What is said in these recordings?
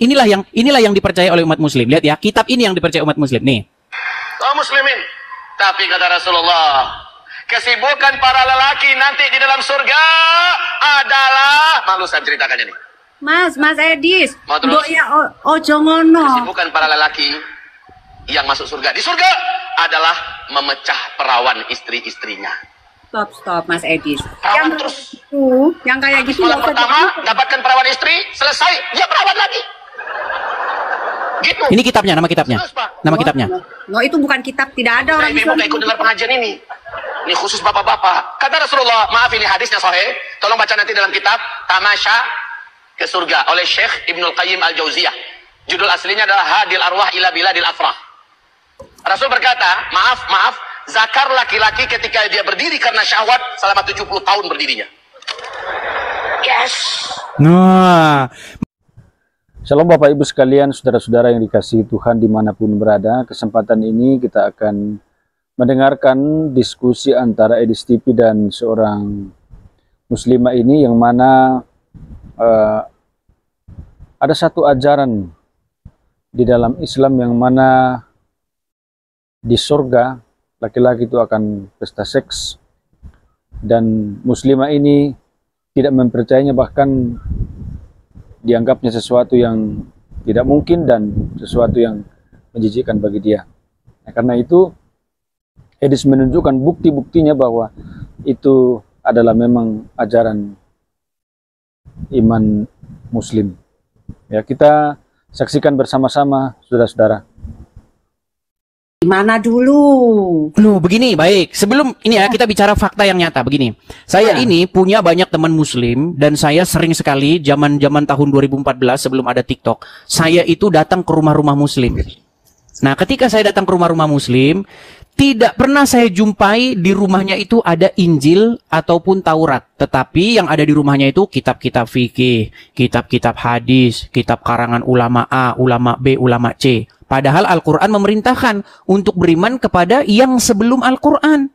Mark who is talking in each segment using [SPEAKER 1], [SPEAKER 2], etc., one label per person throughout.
[SPEAKER 1] inilah yang dipercaya oleh umat muslim. Lihat ya, kitab ini yang dipercaya umat muslim nih.
[SPEAKER 2] Kaum muslimin, tapi kata Rasulullah, kesibukan para lelaki nanti di dalam surga adalah, malu saya ceritakan ini.
[SPEAKER 3] Mas Edis,
[SPEAKER 2] mau terus?
[SPEAKER 3] Ojo ngono.
[SPEAKER 2] Kesibukan para lelaki yang masuk surga di surga adalah memecah perawan istri-istrinya.
[SPEAKER 3] Stop Mas Edis.
[SPEAKER 2] Perawan terus.
[SPEAKER 3] Yang kayak gitu.
[SPEAKER 2] Malam pertama dapatkan perawan istri, selesai dia perawan lagi. Gitu.
[SPEAKER 1] Ini kitabnya, nama kitabnya. Nama kitabnya.
[SPEAKER 3] No, itu bukan kitab, tidak ada orang
[SPEAKER 2] Ibu gak ikut dengar pengajian ini. Ini khusus bapak-bapak. Kata Rasulullah, maaf ini hadisnya sahih. Tolong baca nanti dalam kitab Tamasya ke Surga oleh Syekh Ibnul Qayyim Al-Jauziyah. Judul aslinya adalah Hadil Arwah ila Biladil Afrah. Rasul berkata, maaf, zakar laki-laki ketika dia berdiri karena syahwat selama 70 tahun berdirinya. Yes.
[SPEAKER 1] Nah,
[SPEAKER 4] Shalom Bapak Ibu sekalian, saudara-saudara yang dikasihi Tuhan dimanapun berada. Kesempatan ini kita akan mendengarkan diskusi antara Edis TV dan seorang muslimah ini, yang mana ada satu ajaran di dalam Islam yang mana di surga laki-laki itu akan pesta seks, dan muslimah ini tidak mempercayainya, bahkan dianggapnya sesuatu yang tidak mungkin dan sesuatu yang menjijikkan bagi dia. Nah, karena itu Edis menunjukkan bukti-buktinya bahwa itu adalah memang ajaran iman muslim. Ya, kita saksikan bersama-sama saudara-saudara.
[SPEAKER 3] Gimana dulu?
[SPEAKER 1] Loh, begini, baik. Sebelum ini ya, kita bicara fakta yang nyata. Begini, saya ini punya banyak teman muslim, dan saya sering sekali zaman-zaman tahun 2014 sebelum ada TikTok, saya itu datang ke rumah-rumah muslim. Nah, ketika saya datang ke rumah-rumah muslim, tidak pernah saya jumpai di rumahnya itu ada Injil ataupun Taurat. Tetapi yang ada di rumahnya itu kitab-kitab fikih, kitab-kitab hadis, kitab karangan ulama A, ulama B, ulama C. Padahal Al-Quran memerintahkan untuk beriman kepada yang sebelum Al-Quran.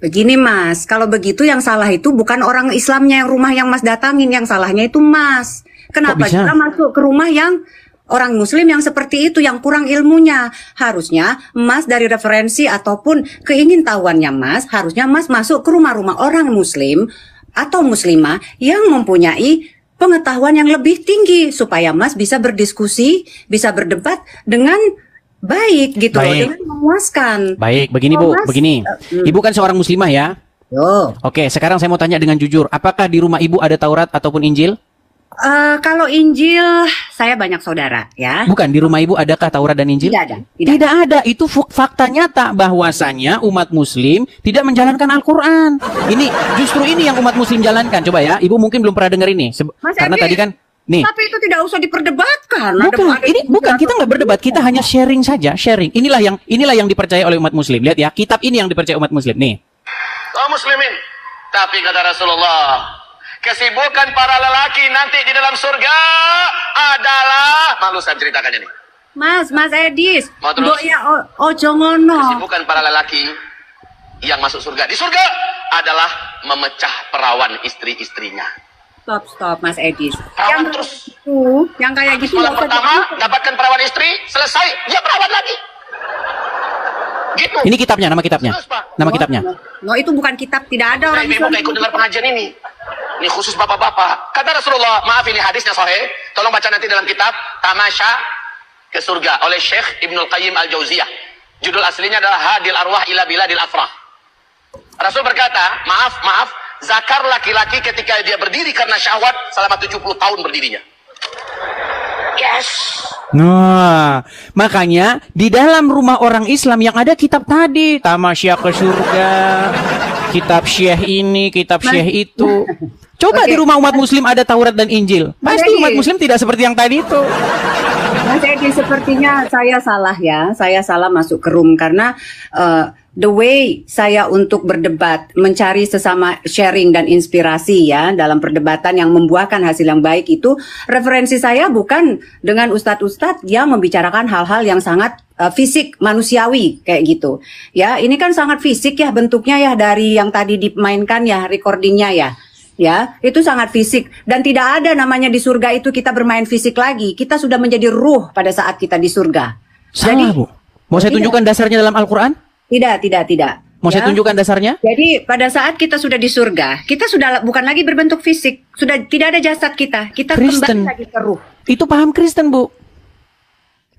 [SPEAKER 3] Begini Mas, kalau begitu yang salah itu bukan orang Islamnya yang rumah yang Mas datangin, yang salahnya itu Mas. Kenapa kita masuk ke rumah yang orang Muslim yang seperti itu, yang kurang ilmunya? Harusnya Mas dari referensi ataupun keingintahuannya Mas, harusnya Mas masuk ke rumah-rumah orang Muslim atau Muslimah yang mempunyai pengetahuan yang lebih tinggi, supaya Mas bisa berdiskusi, bisa berdebat dengan baik gitu loh, dengan memuaskan.
[SPEAKER 1] Baik, begini Bu, begini. Ibu kan seorang muslimah ya? Oke, sekarang saya mau tanya dengan jujur, apakah di rumah Ibu ada Taurat ataupun Injil?
[SPEAKER 3] Kalau Injil, saya banyak saudara ya.
[SPEAKER 1] Bukan, di rumah Ibu adakah Taurat dan Injil?
[SPEAKER 3] Tidak ada.
[SPEAKER 1] Tidak ada. Itu fakta nyata bahwasanya umat muslim tidak menjalankan Al-Quran. Ini justru ini yang umat muslim jalankan. Coba ya, Ibu mungkin belum pernah dengar ini. Karena tadi kan nih.
[SPEAKER 3] Tapi itu tidak usah diperdebatkan.
[SPEAKER 1] Bukan, kita nggak berdebat, kita hanya sharing saja, sharing. Inilah yang dipercaya oleh umat muslim. Lihat ya, kitab ini yang dipercaya umat muslim nih.
[SPEAKER 2] Kaum muslimin, tapi kata Rasulullah, kesibukan para lelaki nanti di dalam surga adalah, malu saya ceritakan ini.
[SPEAKER 3] Mas Edis,
[SPEAKER 2] mau terus?
[SPEAKER 3] Ojo ngono.
[SPEAKER 2] Kesibukan para lelaki yang masuk surga di surga adalah memecah perawan istri-istrinya.
[SPEAKER 3] Stop Mas Edis.
[SPEAKER 2] Perawan terus.
[SPEAKER 3] Yang kayak gitu.
[SPEAKER 2] Malam pertama dapatkan perawan istri, selesai dia perawan lagi. Gitu.
[SPEAKER 1] Ini kitabnya, nama kitabnya. Nama kitabnya.
[SPEAKER 3] No, itu bukan kitab, tidak ada orang
[SPEAKER 2] Ibu gak ikut dengar pengajian ini. Ini khusus bapak-bapak. Kata Rasulullah, maaf ini hadisnya sahih. Tolong baca nanti dalam kitab Tamasya ke Surga oleh Syekh Ibnul Qayyim Al-Jauziyah. Judul aslinya adalah Hadil Arwah ila Biladil Afrah. Rasul berkata, maaf, zakar laki-laki ketika dia berdiri karena syahwat selama 70 tahun berdirinya. Yes.
[SPEAKER 1] Nah, makanya di dalam rumah orang Islam yang ada kitab tadi, Tamasya ke Surga, kitab Syekh ini, kitab Syekh itu. Coba di rumah umat muslim ada Taurat dan Injil. Pasti umat muslim tidak seperti yang tadi itu.
[SPEAKER 3] Mas Edi, sepertinya saya salah ya. Saya salah masuk ke room karena the way saya untuk berdebat, mencari sesama sharing dan inspirasi ya dalam perdebatan yang membuahkan hasil yang baik itu, referensi saya bukan dengan ustadz-ustadz yang membicarakan hal-hal yang sangat fisik manusiawi kayak gitu. Ya, ini kan sangat fisik ya bentuknya ya, dari yang tadi dimainkan ya recordingnya ya. Ya, itu sangat fisik dan tidak ada namanya di surga itu kita bermain fisik lagi. Kita sudah menjadi ruh pada saat kita di surga.
[SPEAKER 1] Salah, Bu. Mau saya tunjukkan dasarnya dalam Al-Qur'an?
[SPEAKER 3] Tidak.
[SPEAKER 1] Mau saya tunjukkan dasarnya?
[SPEAKER 3] Jadi pada saat kita sudah di surga, kita sudah bukan lagi berbentuk fisik, sudah tidak ada jasad kita. Kita
[SPEAKER 1] Kristen.
[SPEAKER 3] kembali lagi ke ruh.
[SPEAKER 1] Itu paham Kristen, Bu.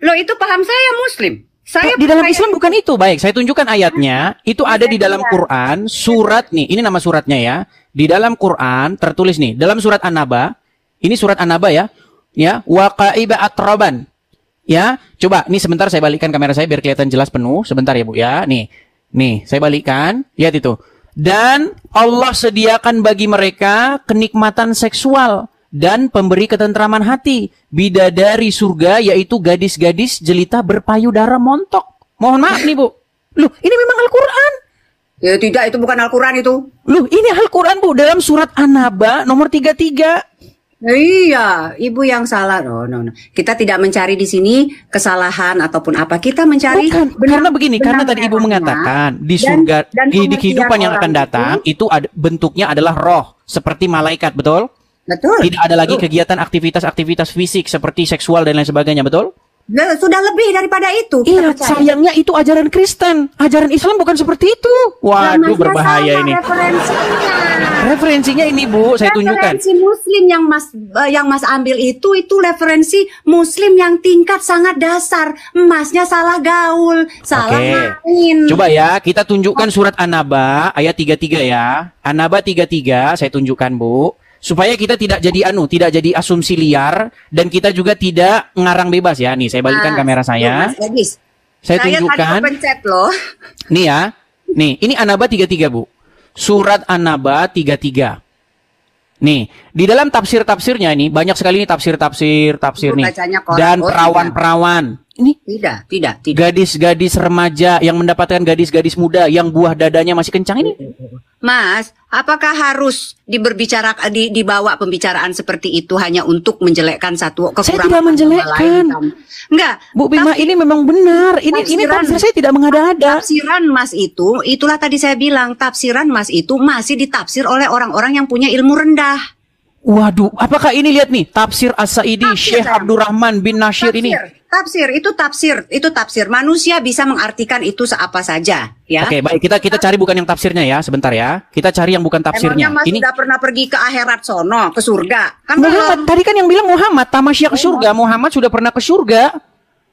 [SPEAKER 3] Loh, itu paham saya Muslim. Saya
[SPEAKER 1] Di dalam Islam bukan itu. Baik, saya tunjukkan ayatnya. Itu ada di dalam Quran, surat nih. Ini nama suratnya ya. Di dalam Quran tertulis nih, dalam surat An-Naba. Ini surat An-Naba ya. Ya, waqaiba atraban. Ya, coba nih sebentar saya balikkan kamera saya biar kelihatan jelas penuh. Sebentar ya, Bu ya. Nih, saya balikkan. Lihat itu. Dan Allah sediakan bagi mereka kenikmatan seksual dan pemberi ketentraman hati, bidadari surga, yaitu gadis-gadis jelita berpayudara montok. Mohon maaf nih, Bu. Loh, ini memang Al-Quran.
[SPEAKER 3] Ya tidak, itu bukan Al-Quran itu.
[SPEAKER 1] Loh, ini Al-Quran, Bu, dalam surat An-Naba nomor 33.
[SPEAKER 3] Iya, ibu yang salah. No. Kita tidak mencari di sini kesalahan ataupun apa. Kita mencari
[SPEAKER 1] karena begini, karena tadi Ibu mengatakan di surga, di kehidupan yang akan datang itu bentuknya adalah roh, seperti malaikat, betul?
[SPEAKER 3] Betul.
[SPEAKER 1] Tidak ada lagi kegiatan aktivitas fisik seperti seksual dan lain sebagainya, betul?
[SPEAKER 3] Sudah lebih daripada itu.
[SPEAKER 1] Iya, sayangnya itu ajaran Kristen. Ajaran Islam bukan seperti itu. Waduh, berbahaya ini. Referensinya ini, Bu, saya tunjukkan.
[SPEAKER 3] Referensi Muslim yang Mas ambil itu referensi Muslim yang tingkat sangat dasar. Masnya salah gaul, salah main.
[SPEAKER 1] Coba ya, kita tunjukkan surat An-Naba ayat 33 ya. An-Naba 33 saya tunjukkan, Bu. Supaya kita tidak jadi asumsi liar dan kita juga tidak ngarang bebas ya. Nih, saya balikkan kamera saya. Saya tunjukkan.
[SPEAKER 3] Loh.
[SPEAKER 1] Nih ya. Nih, ini An-Naba 33, Bu. Surat An-Naba 33. Nih, di dalam tafsir-tafsirnya ini banyak sekali nih tafsir nih. Dan perawan-perawan. Ini
[SPEAKER 3] tidak.
[SPEAKER 1] Gadis-gadis remaja yang mendapatkan gadis-gadis muda yang buah dadanya masih kencang ini.
[SPEAKER 3] Mas, apakah harus dibawa pembicaraan seperti itu hanya untuk menjelekkan satu kekurangan?
[SPEAKER 1] Saya tidak menjelekkan.
[SPEAKER 3] Enggak,
[SPEAKER 1] Bu Bima, ini memang benar. Ini tafsir saya tidak mengada-ada.
[SPEAKER 3] Tafsiran Mas itulah tadi saya bilang, tafsiran Mas itu masih ditafsir oleh orang-orang yang punya ilmu rendah.
[SPEAKER 1] Waduh, apakah ini lihat nih tafsir As-Sa'idi Syekh Abdurrahman bin Nasir ini?
[SPEAKER 3] Itu tafsir. Manusia bisa mengartikan itu seapa saja, ya.
[SPEAKER 1] Oke, baik, kita cari bukan yang tafsirnya ya, sebentar ya. Kita cari yang bukan tafsirnya.
[SPEAKER 3] Emangnya Mas sudah pernah pergi ke akhirat sono, ke surga? Kan
[SPEAKER 1] Muhammad tadi kan yang bilang Muhammad tamasya ke surga. Muhammad sudah pernah ke surga.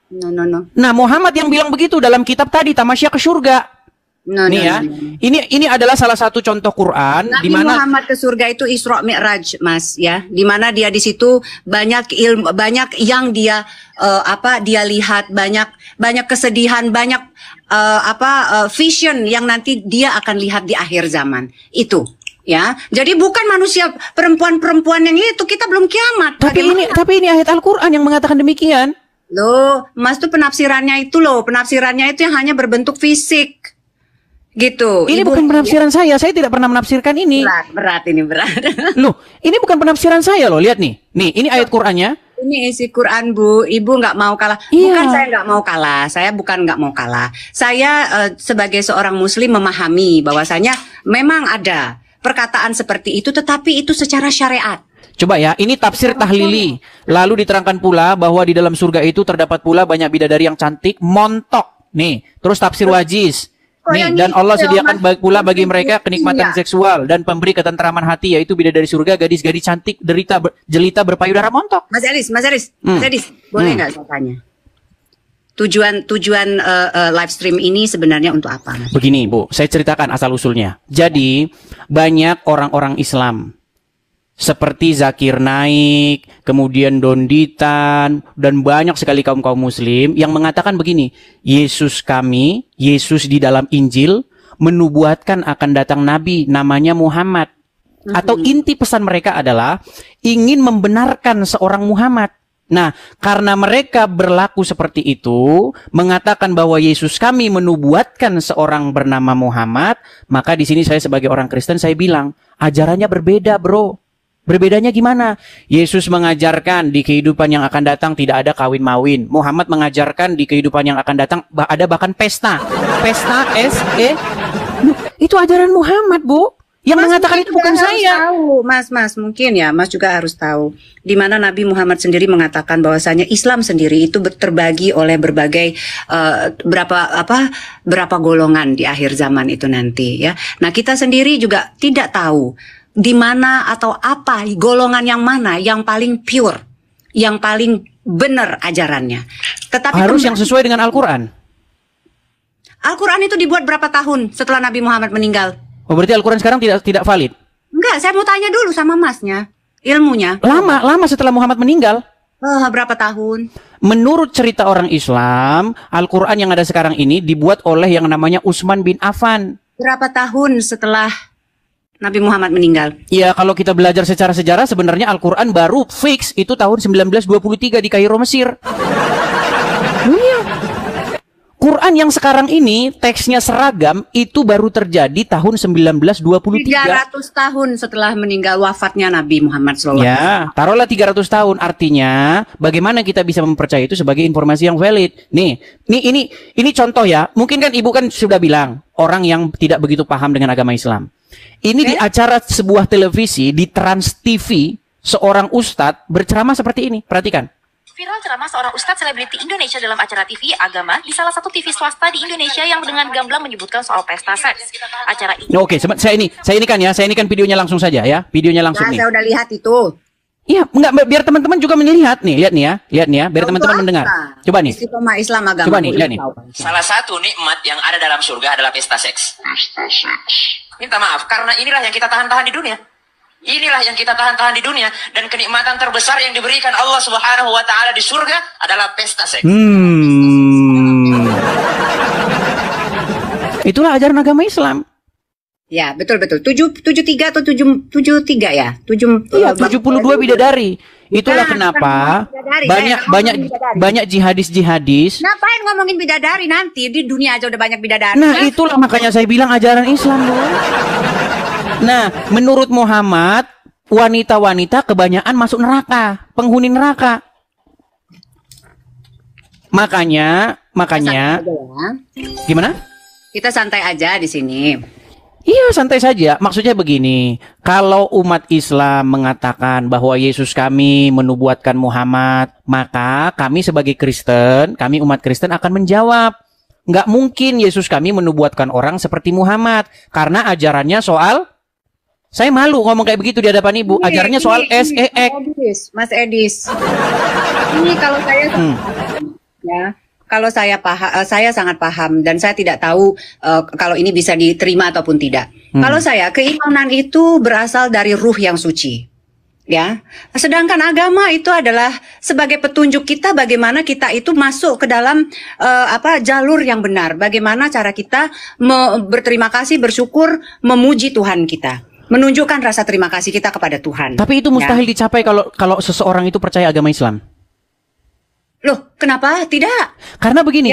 [SPEAKER 3] No.
[SPEAKER 1] Nah, Muhammad yang bilang begitu dalam kitab tadi tamasya ke surga. Ini adalah salah satu contoh Quran
[SPEAKER 3] Nabi
[SPEAKER 1] di mana
[SPEAKER 3] Muhammad ke surga itu Isra Mi'raj, Mas, ya. Di mana dia di situ banyak ilmu, banyak yang dia dia lihat, banyak kesedihan, banyak vision yang nanti dia akan lihat di akhir zaman. Itu, ya. Jadi bukan manusia perempuan-perempuan yang itu, kita belum kiamat.
[SPEAKER 1] Tapi ini ayat Al-Qur'an yang mengatakan demikian.
[SPEAKER 3] Loh, Mas tuh penafsirannya itu yang hanya berbentuk fisik. Gitu.
[SPEAKER 1] Ini bukan penafsiran saya tidak pernah menafsirkan ini.
[SPEAKER 3] Berat.
[SPEAKER 1] Loh, ini bukan penafsiran saya loh, lihat nih. Nih, ini ayat Qur'annya.
[SPEAKER 3] Ini isi Quran, Bu. Ibu nggak mau kalah.
[SPEAKER 1] Iya.
[SPEAKER 3] Bukan saya nggak mau kalah. Saya bukan nggak mau kalah. Saya sebagai seorang Muslim memahami bahwasanya memang ada perkataan seperti itu, tetapi itu secara syariat.
[SPEAKER 1] Coba ya, ini tafsir tahlili. Lalu diterangkan pula bahwa di dalam surga itu terdapat pula banyak bidadari yang cantik, montok. Nih, terus tafsir wajiz. Nih, dan Allah sediakan pula bagi mereka kenikmatan seksual dan pemberi ketentraman hati, yaitu bidadari surga, gadis-gadis cantik, jelita berpayudara montok.
[SPEAKER 3] Mas Aris, boleh nggak saya tanya? Tujuan live stream ini sebenarnya untuk apa, Mas?
[SPEAKER 1] Begini, Bu, saya ceritakan asal usulnya. Jadi, banyak orang-orang Islam seperti Zakir Naik, kemudian Donditan, dan banyak sekali kaum-kaum muslim yang mengatakan begini, Yesus di dalam Injil menubuatkan akan datang Nabi namanya Muhammad. Atau inti pesan mereka adalah ingin membenarkan seorang Muhammad. Nah, karena mereka berlaku seperti itu, mengatakan bahwa Yesus kami menubuatkan seorang bernama Muhammad, maka di sini saya sebagai orang Kristen saya bilang, ajarannya berbeda, bro. Berbedanya gimana? Yesus mengajarkan di kehidupan yang akan datang tidak ada kawin-mawin. Muhammad mengajarkan di kehidupan yang akan datang ada bahkan pesta. Pesta S-E. Itu ajaran Muhammad, Bu. Yang mengatakan itu bukan saya.
[SPEAKER 3] Tahu, Mas mungkin ya, Mas juga harus tahu di mana Nabi Muhammad sendiri mengatakan bahwasanya Islam sendiri itu terbagi oleh berbagai berapa golongan di akhir zaman itu nanti ya. Nah, kita sendiri juga tidak tahu di mana atau apa golongan yang mana yang paling pure, yang paling benar ajarannya. Tetapi
[SPEAKER 1] harus yang sesuai dengan Al-Qur'an.
[SPEAKER 3] Al-Qur'an itu dibuat berapa tahun setelah Nabi Muhammad meninggal?
[SPEAKER 1] Oh, berarti Al-Quran sekarang tidak valid?
[SPEAKER 3] Enggak, saya mau tanya dulu sama Masnya, ilmunya.
[SPEAKER 1] Lama setelah Muhammad meninggal.
[SPEAKER 3] Berapa tahun?
[SPEAKER 1] Menurut cerita orang Islam, Al-Quran yang ada sekarang ini dibuat oleh yang namanya Utsman bin Affan.
[SPEAKER 3] Berapa tahun setelah Nabi Muhammad meninggal?
[SPEAKER 1] Ya, kalau kita belajar secara sejarah, sebenarnya Al-Quran baru fix itu tahun 1923 di Kairo, Mesir. Quran yang sekarang ini teksnya seragam itu baru terjadi tahun 1923.
[SPEAKER 3] 300 tahun setelah meninggal wafatnya Nabi Muhammad SAW.
[SPEAKER 1] Ya, taruhlah 300 tahun. Artinya, bagaimana kita bisa mempercayai itu sebagai informasi yang valid? Nih, ini contoh ya. Mungkin kan Ibu kan sudah bilang orang yang tidak begitu paham dengan agama Islam. Ini di acara sebuah televisi di Trans TV, seorang ustadz berceramah seperti ini. Perhatikan.
[SPEAKER 5] Viral ceramah seorang ustadz selebriti Indonesia dalam acara TV agama di salah satu TV swasta di Indonesia yang dengan gamblang menyebutkan soal pesta seks. Acara ini.
[SPEAKER 1] Oke, saya ini kan videonya langsung saja ya. Videonya langsung nih.
[SPEAKER 3] Saya udah lihat itu.
[SPEAKER 1] Iya, enggak, biar teman-teman juga melihat nih. Lihat nih ya, biar teman-teman mendengar. Coba nih.
[SPEAKER 3] Istiqomah Islam agama.
[SPEAKER 1] Coba nih, lihat nih.
[SPEAKER 2] Salah satu nikmat yang ada dalam surga adalah pesta seks. Minta maaf, karena inilah yang kita tahan-tahan di dunia. Inilah yang kita tahan-tahan di dunia. Dan kenikmatan terbesar yang diberikan Allah Subhanahu wa Ta'ala di surga adalah pesta seks.
[SPEAKER 1] Itulah ajaran agama Islam.
[SPEAKER 3] Ya, betul. 73 atau 73 ya?
[SPEAKER 1] 72 bidadari. Itulah kenapa banyak jihadis.
[SPEAKER 3] Ngapain ngomongin bidadari nanti? Di dunia aja udah banyak bidadari.
[SPEAKER 1] Nah, itulah makanya saya bilang ajaran Islam, Bu. Nah, menurut Muhammad, wanita-wanita kebanyakan masuk neraka, penghuni neraka. Makanya, gimana?
[SPEAKER 3] Kita santai aja di sini.
[SPEAKER 1] Iya, santai saja. Maksudnya begini, kalau umat Islam mengatakan bahwa Yesus kami menubuatkan Muhammad, maka kami sebagai Kristen, kami umat Kristen akan menjawab, nggak mungkin Yesus kami menubuatkan orang seperti Muhammad, karena ajarannya soal, saya malu ngomong kayak begitu di hadapan Ibu, ajarannya soal SEX.
[SPEAKER 3] Mas Edis, ini kalau saya ya. Kalau saya sangat paham dan saya tidak tahu kalau ini bisa diterima ataupun tidak. Kalau saya, keimanan itu berasal dari ruh yang suci. Ya. Sedangkan agama itu adalah sebagai petunjuk kita bagaimana kita itu masuk ke dalam jalur yang benar. Bagaimana cara kita berterima kasih, bersyukur, memuji Tuhan kita. Menunjukkan rasa terima kasih kita kepada Tuhan.
[SPEAKER 1] Tapi itu mustahil dicapai kalau seseorang itu percaya agama Islam.
[SPEAKER 3] Loh, kenapa tidak?
[SPEAKER 1] Karena begini,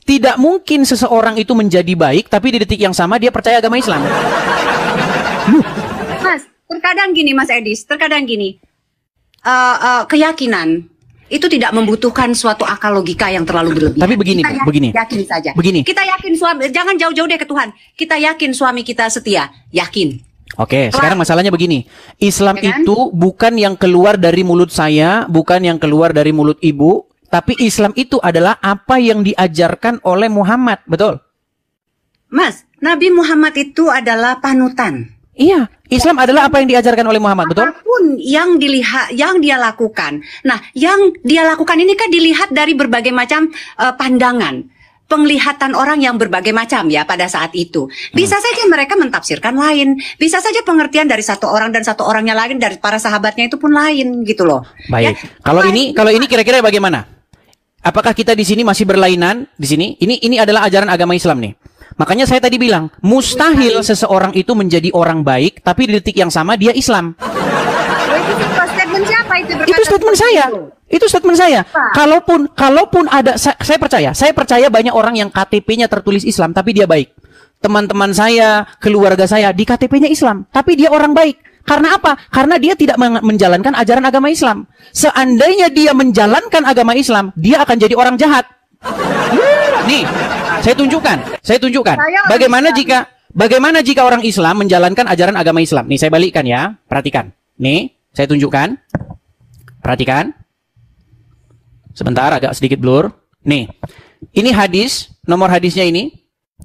[SPEAKER 1] tidak mungkin seseorang itu menjadi baik, tapi di detik yang sama dia percaya agama Islam.
[SPEAKER 3] Mas, terkadang gini Mas Edis, keyakinan itu tidak membutuhkan suatu akal logika yang terlalu berlebihan.
[SPEAKER 1] Tapi begini,
[SPEAKER 3] yakin saja.
[SPEAKER 1] Begini.
[SPEAKER 3] Kita yakin suami, jangan jauh-jauh deh ke Tuhan. Kita yakin suami kita setia, yakin.
[SPEAKER 1] Oke, sekarang masalahnya begini. Islam itu bukan yang keluar dari mulut saya, bukan yang keluar dari mulut Ibu. Tapi Islam itu adalah apa yang diajarkan oleh Muhammad, betul?
[SPEAKER 3] Mas, Nabi Muhammad itu adalah panutan.
[SPEAKER 1] Iya, Islam adalah apa yang diajarkan oleh Muhammad, betul?
[SPEAKER 3] Apapun yang dia lakukan. Nah, yang dia lakukan ini kan dilihat dari berbagai macam pandangan. Penglihatan orang yang berbagai macam ya pada saat itu. Bisa saja mereka mentafsirkan lain. Bisa saja pengertian dari satu orang dan satu orangnya lain, dari para sahabatnya itu pun lain gitu loh.
[SPEAKER 1] Baik.
[SPEAKER 3] Ya,
[SPEAKER 1] Kalau ini kira-kira bagaimana? Apakah kita di sini masih berlainan di sini? Ini adalah ajaran agama Islam nih. Makanya saya tadi bilang, mustahil seseorang itu menjadi orang baik, tapi di detik yang sama dia Islam.
[SPEAKER 3] Itu statement siapa itu?
[SPEAKER 1] Itu statement saya. Itu statement saya. Kalaupun ada, saya percaya banyak orang yang KTP-nya tertulis Islam, tapi dia baik. Teman-teman saya, keluarga saya di KTP-nya Islam, tapi dia orang baik. Karena apa? Karena dia tidak menjalankan ajaran agama Islam. Seandainya dia menjalankan agama Islam, dia akan jadi orang jahat. Nih, saya tunjukkan. Bagaimana Bagaimana jika orang Islam menjalankan ajaran agama Islam? Nih saya balikkan ya, perhatikan. Nih, saya tunjukkan. Perhatikan. Sebentar, agak sedikit blur. Nih, ini hadis, nomor hadisnya ini,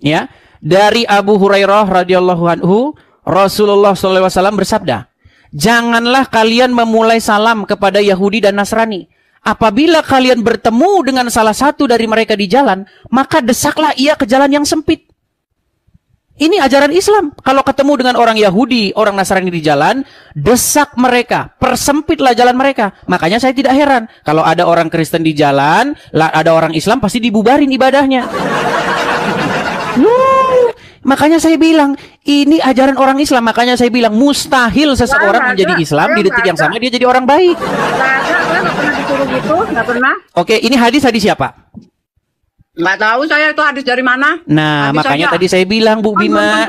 [SPEAKER 1] ya, dari Abu Hurairah radhiyallahu anhu, Rasulullah SAW bersabda, janganlah kalian memulai salam kepada Yahudi dan Nasrani. Apabila kalian bertemu dengan salah satu dari mereka di jalan, maka desaklah ia ke jalan yang sempit. Ini ajaran Islam. Kalau ketemu dengan orang Yahudi, orang Nasrani di jalan, desak mereka, persempitlah jalan mereka. Makanya saya tidak heran kalau ada orang Kristen di jalan, ada orang Islam pasti dibubarin ibadahnya. Makanya saya bilang, ini ajaran orang Islam. Makanya saya bilang, mustahil seseorang menjadi Islam di detik yang sama dia jadi orang baik.
[SPEAKER 3] Nggak pernah disuruh gitu, nggak pernah.
[SPEAKER 1] Oke, ini hadis siapa?
[SPEAKER 3] Nggak tahu saya itu hadis dari mana.
[SPEAKER 1] Nah,
[SPEAKER 3] hadis
[SPEAKER 1] makanya
[SPEAKER 3] aja.
[SPEAKER 1] Tadi saya bilang, Bu Bima,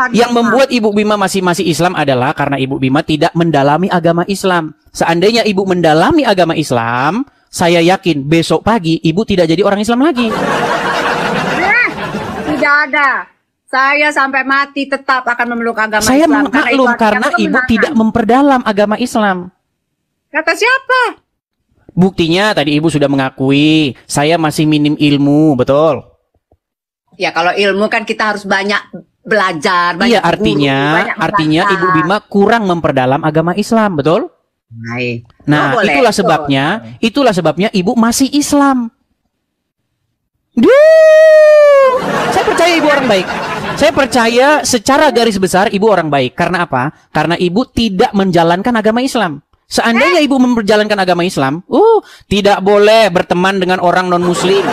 [SPEAKER 1] yang membuat Ibu Bima masih Islam adalah karena Ibu Bima tidak mendalami agama Islam. Seandainya Ibu mendalami agama Islam, saya yakin besok pagi Ibu tidak jadi orang Islam lagi.
[SPEAKER 3] Tidak ada. Saya sampai mati tetap akan memeluk agama
[SPEAKER 1] Saya
[SPEAKER 3] Islam.
[SPEAKER 1] maklum karena Ibu tidak memperdalam agama Islam.
[SPEAKER 3] Kata siapa?
[SPEAKER 1] Buktinya tadi Ibu sudah mengakui saya masih minim ilmu, betul?
[SPEAKER 3] Ya kalau ilmu kan kita harus banyak belajar, banyak
[SPEAKER 1] Iya, artinya Ibu Bima kurang memperdalam agama Islam, betul?
[SPEAKER 3] Baik.
[SPEAKER 1] Nah,
[SPEAKER 3] boleh,
[SPEAKER 1] itulah sebabnya Ibu masih Islam. Saya percaya Ibu orang baik. Saya percaya secara garis besar Ibu orang baik. Karena apa? Karena Ibu tidak menjalankan agama Islam. Seandainya Ibu memperjalankan agama Islam, tidak boleh berteman dengan orang non-muslim.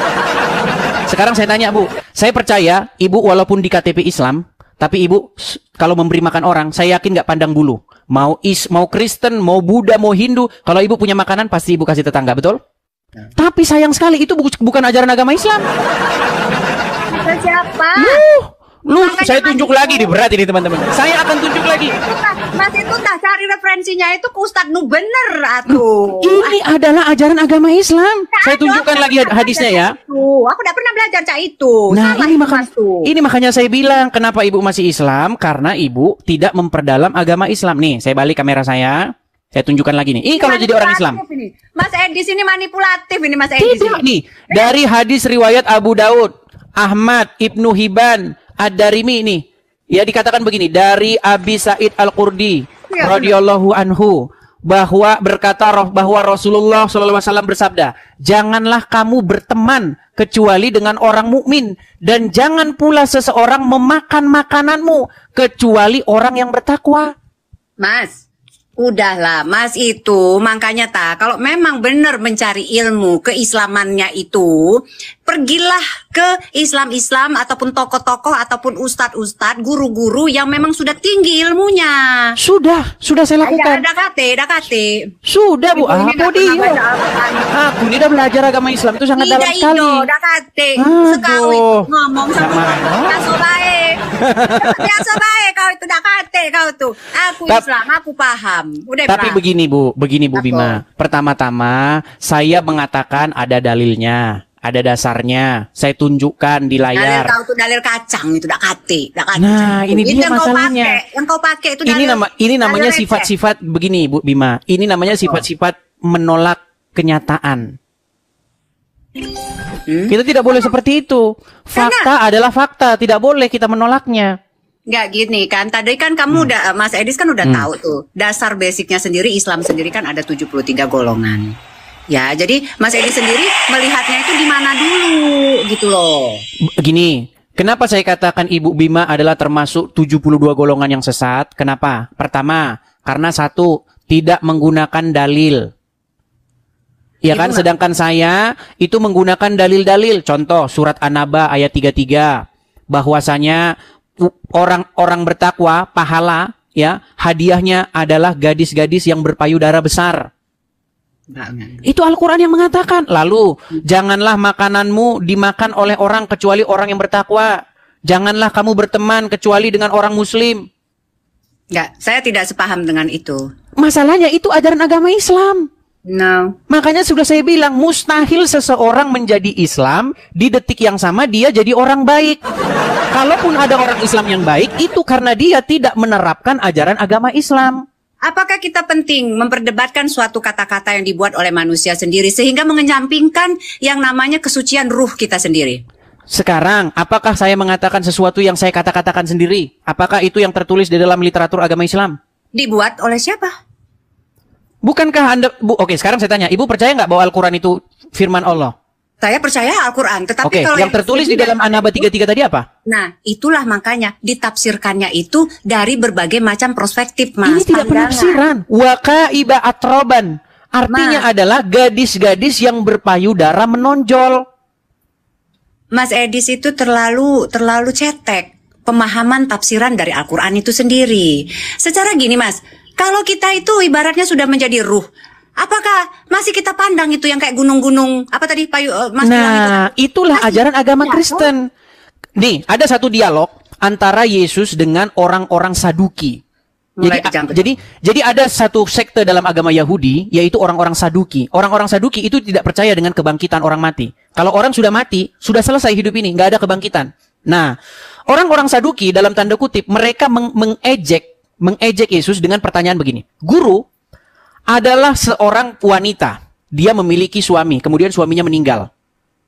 [SPEAKER 1] Sekarang saya tanya, Bu, saya percaya Ibu walaupun di KTP Islam, tapi Ibu kalau memberi makan orang, saya yakin nggak pandang bulu. Mau Kristen, mau Buddha, mau Hindu, kalau Ibu punya makanan pasti Ibu kasih tetangga, betul? Tapi sayang sekali itu bukan ajaran agama Islam.
[SPEAKER 3] Kata siapa?
[SPEAKER 1] Saya tunjuk lagi nih, berat ini teman-teman. Saya akan tunjuk lagi.
[SPEAKER 3] Mas itu cari referensinya itu ke Ustadz Nu bener atuh.
[SPEAKER 1] Ini adalah ajaran agama Islam. Saya tunjukkan lagi hadisnya ya.
[SPEAKER 3] Aku udah pernah belajar cak itu.
[SPEAKER 1] Nah, ini makanya saya bilang kenapa Ibu masih Islam, karena Ibu tidak memperdalam agama Islam. Nih, saya balik kamera saya. Saya tunjukkan lagi nih. Ini kalau jadi orang Islam.
[SPEAKER 3] Ini. Mas Edis ini manipulatif ini Mas Edis.
[SPEAKER 1] Tidak nih. Dari hadis riwayat Abu Daud, Ahmad, Ibnu Hibban, Ad-Darimi ini. Ya dikatakan begini, dari Abi Sa'id Al-Qurdi radhiyallahu anhu bahwa Rasulullah SAW bersabda, janganlah kamu berteman kecuali dengan orang mukmin dan jangan pula seseorang memakan makananmu kecuali orang yang bertakwa.
[SPEAKER 3] Mas, udahlah Mas itu makanya kalau memang benar mencari ilmu keislamannya itu, pergilah ke Islam ataupun tokoh-tokoh ataupun ustadz-ustadz, guru-guru yang memang sudah tinggi ilmunya.
[SPEAKER 1] Sudah saya lakukan.
[SPEAKER 3] Ada KT.
[SPEAKER 1] Sudah Bu, aku ini udah belajar agama Islam itu sangat dalam sekali.
[SPEAKER 3] Udah KT. Sekali ngomong sama biasa baik. Biasa baik kau itu udah KT kau tuh. Aku Islam, aku paham. Udah.
[SPEAKER 1] Tapi begini Bu Bima. Pertama-tama saya mengatakan ada dalilnya. Ada dasarnya, saya tunjukkan di layar.
[SPEAKER 3] Dalil kau tuh dalil kacang itu, dak kate.
[SPEAKER 1] Nah, ini dia masalahnya.
[SPEAKER 3] Yang kau pakai itu dalil.
[SPEAKER 1] Ini namanya sifat-sifat begini, Bu Bima. Ini namanya sifat-sifat menolak kenyataan. Kita tidak boleh seperti itu. Fakta adalah fakta, tidak boleh kita menolaknya.
[SPEAKER 3] Nggak gini kan, tadi kan kamu udah, Mas Edis kan udah tahu tuh. Dasar basicnya sendiri, Islam sendiri kan ada 73 golongan. Ya, jadi Mas Edi sendiri melihatnya itu di mana dulu gitu loh.
[SPEAKER 1] Begini, kenapa saya katakan Ibu Bima adalah termasuk 72 golongan yang sesat? Kenapa? Pertama, karena satu, tidak menggunakan dalil. Ya kan, sedangkan saya itu menggunakan dalil-dalil. Contoh, surat An-Naba ayat 33. Bahwasanya orang-orang bertakwa, pahala, ya, hadiahnya adalah gadis-gadis yang berpayudara besar. Itu Al-Quran yang mengatakan. Lalu janganlah makananmu dimakan oleh orang kecuali orang yang bertakwa. Janganlah kamu berteman kecuali dengan orang muslim.
[SPEAKER 3] Enggak, saya tidak sepaham dengan itu.
[SPEAKER 1] Masalahnya itu ajaran agama Islam.
[SPEAKER 3] No.
[SPEAKER 1] Makanya sudah saya bilang, mustahil seseorang menjadi Islam di detik yang sama dia jadi orang baik. Kalaupun ada orang Islam yang baik, itu karena dia tidak menerapkan ajaran agama Islam.
[SPEAKER 3] Apakah kita penting memperdebatkan suatu kata-kata yang dibuat oleh manusia sendiri sehingga mengenyampingkan yang namanya kesucian ruh kita sendiri?
[SPEAKER 1] Sekarang, apakah saya mengatakan sesuatu yang saya kata-katakan sendiri? Apakah itu yang tertulis di dalam literatur agama Islam?
[SPEAKER 3] Dibuat oleh siapa?
[SPEAKER 1] Bukankah Anda... Oke, sekarang saya tanya. Ibu percaya nggak bahwa Al-Quran itu firman Allah?
[SPEAKER 3] Saya percaya Al-Quran, tetapi
[SPEAKER 1] Oke,
[SPEAKER 3] kalau
[SPEAKER 1] yang tertulis di dalam An-Naba 33 tadi apa?
[SPEAKER 3] Nah, itulah makanya ditafsirkannya itu dari berbagai macam perspektif, Mas.
[SPEAKER 1] Ini tidak penafsiran. Waqaiba atroban. Artinya adalah gadis-gadis yang berpayudara menonjol.
[SPEAKER 3] Mas Edis itu terlalu cetek pemahaman tafsiran dari Al-Quran itu sendiri. Secara gini, Mas, kalau kita itu ibaratnya sudah menjadi ruh, apakah masih kita pandang itu yang kayak gunung-gunung apa tadi Mas bilang itu?
[SPEAKER 1] Nah, itulah ajaran agama Kristen. Nih, ada satu dialog antara Yesus dengan orang-orang Saduki. Jadi ada satu sekte dalam agama Yahudi, yaitu orang-orang Saduki. Orang-orang Saduki itu tidak percaya dengan kebangkitan orang mati. Kalau orang sudah mati, sudah selesai hidup ini, nggak ada kebangkitan. Nah, orang-orang Saduki dalam tanda kutip, mereka mengejek Yesus dengan pertanyaan begini. Guru adalah seorang wanita. Dia memiliki suami, kemudian suaminya meninggal.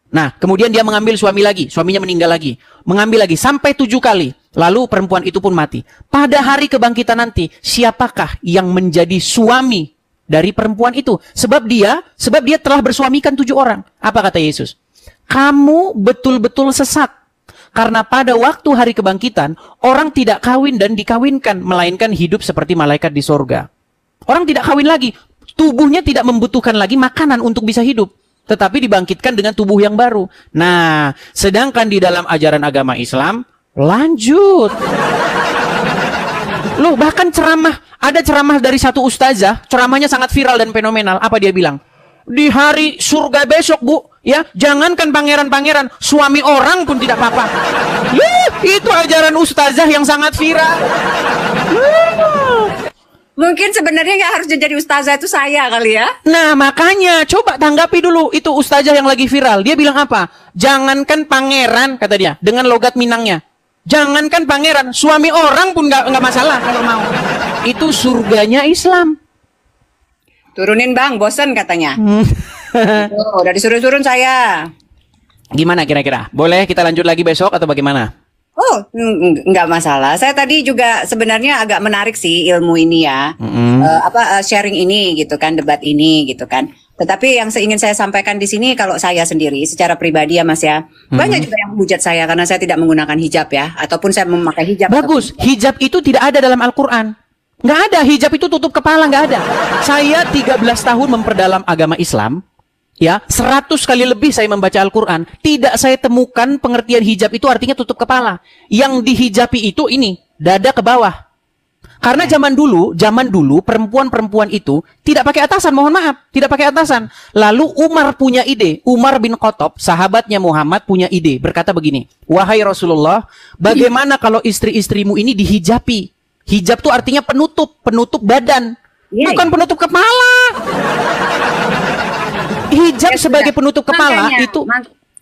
[SPEAKER 1] Nah, kemudian dia mengambil suami lagi, suaminya meninggal lagi. Mengambil lagi, sampai 7 kali. Lalu perempuan itu pun mati. Pada hari kebangkitan nanti, siapakah yang menjadi suami dari perempuan itu? Sebab dia telah bersuamikan 7 orang. Apa kata Yesus? Kamu betul-betul sesat. Karena pada waktu hari kebangkitan, orang tidak kawin dan dikawinkan, melainkan hidup seperti malaikat di sorga. Orang tidak kawin lagi. Tubuhnya tidak membutuhkan lagi makanan untuk bisa hidup. Tetapi dibangkitkan dengan tubuh yang baru. Nah, sedangkan di dalam ajaran agama Islam, lanjut. Loh, bahkan ceramah. Ada ceramah dari satu ustazah. Ceramahnya sangat viral dan fenomenal. Apa dia bilang? Di hari surga besok, Bu. Ya, jangankan pangeran-pangeran. Suami orang pun tidak apa-apa. Itu ajaran ustazah yang sangat viral.
[SPEAKER 3] Mungkin sebenarnya yang harus jadi ustazah itu saya kali ya.
[SPEAKER 1] Nah, makanya coba tanggapi dulu itu ustazah yang lagi viral. Dia bilang apa? Jangankan pangeran, kata dia, dengan logat Minangnya. Jangankan pangeran, suami orang pun nggak masalah kalau mau. Itu surganya Islam.
[SPEAKER 3] Turunin Bang, bosen katanya. Udah disuruh-suruh saya.
[SPEAKER 1] Gimana kira-kira? Boleh kita lanjut lagi besok atau bagaimana?
[SPEAKER 3] Oh, nggak masalah. Saya tadi juga sebenarnya agak menarik sih ilmu ini ya, sharing ini gitu kan, debat ini gitu kan. Tetapi yang ingin saya sampaikan di sini, kalau saya sendiri secara pribadi ya Mas ya, banyak juga yang menghujat saya karena saya tidak menggunakan hijab ya, ataupun saya memakai hijab.
[SPEAKER 1] Bagus, hijab itu tidak ada dalam Al-Quran. Nggak ada, hijab itu tutup kepala, nggak ada. Saya 13 tahun memperdalam agama Islam. Ya, 100 kali lebih saya membaca Al-Quran. Tidak saya temukan pengertian hijab itu artinya tutup kepala. Yang dihijabi itu ini, dada ke bawah. Karena zaman dulu perempuan-perempuan itu tidak pakai atasan, mohon maaf, tidak pakai atasan. Lalu Umar punya ide, Umar bin Khattab, sahabatnya Muhammad punya ide, berkata begini, wahai Rasulullah, bagaimana kalau istri-istrimu ini dihijabi? Hijab itu artinya penutup badan, bukan penutup kepala. Hijab sebagai penutup kepala itu.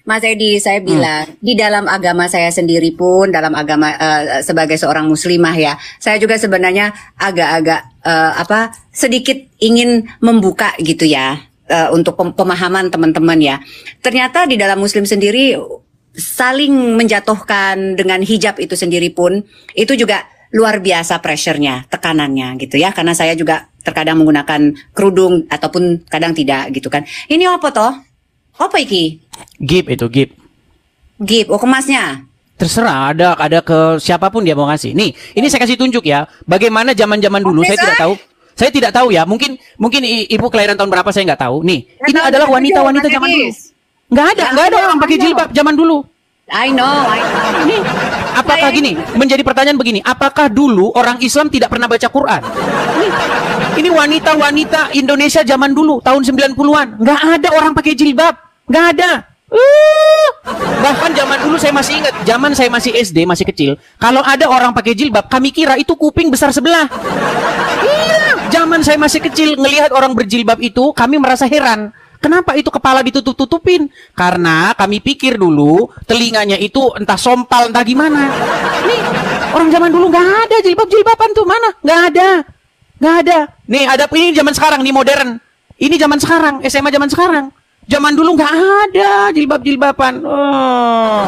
[SPEAKER 3] Mas Edi, saya bilang di dalam agama saya sendiri pun, dalam agama sebagai seorang muslimah ya, saya juga sebenarnya agak-agak sedikit ingin membuka gitu ya untuk pemahaman teman-teman ya. Ternyata di dalam Muslim sendiri saling menjatuhkan dengan hijab itu sendiri pun itu juga luar biasa pressure-nya, tekanannya gitu ya. Karena saya juga terkadang menggunakan kerudung ataupun kadang tidak gitu kan. Ini apa toh? Apa iki?
[SPEAKER 1] Gip itu, gip.
[SPEAKER 3] Gip, oh kemasnya.
[SPEAKER 1] Terserah, ada ke siapapun dia mau ngasih. Nih, ini saya kasih tunjuk ya. Bagaimana zaman-zaman dulu, saya tidak tahu. Saya tidak tahu ya. Mungkin ibu kelahiran tahun berapa saya nggak tahu. Nih, ini adalah wanita-wanita zaman dulu. Nggak ada orang pakai jilbab zaman dulu.
[SPEAKER 3] I know.
[SPEAKER 1] Nih, apakah gini? Menjadi pertanyaan begini, apakah dulu orang Islam tidak pernah baca Quran? Ini wanita-wanita Indonesia zaman dulu, tahun 90-an. Nggak ada orang pakai jilbab. Nggak ada. Bahkan zaman dulu saya masih ingat, zaman saya masih SD, masih kecil. Kalau ada orang pakai jilbab, kami kira itu kuping besar sebelah. Iya, zaman saya masih kecil, ngelihat orang berjilbab itu, kami merasa heran. Kenapa itu kepala ditutup-tutupin? Karena kami pikir dulu telinganya itu entah sompal entah gimana. Nih, orang zaman dulu nggak ada jilbab-jilbaban tuh, mana? Nggak ada. Nggak ada. Nih, ada ini zaman sekarang, nih modern. Ini zaman sekarang, SMA zaman sekarang. Zaman dulu nggak ada jilbab-jilbaban. Oh.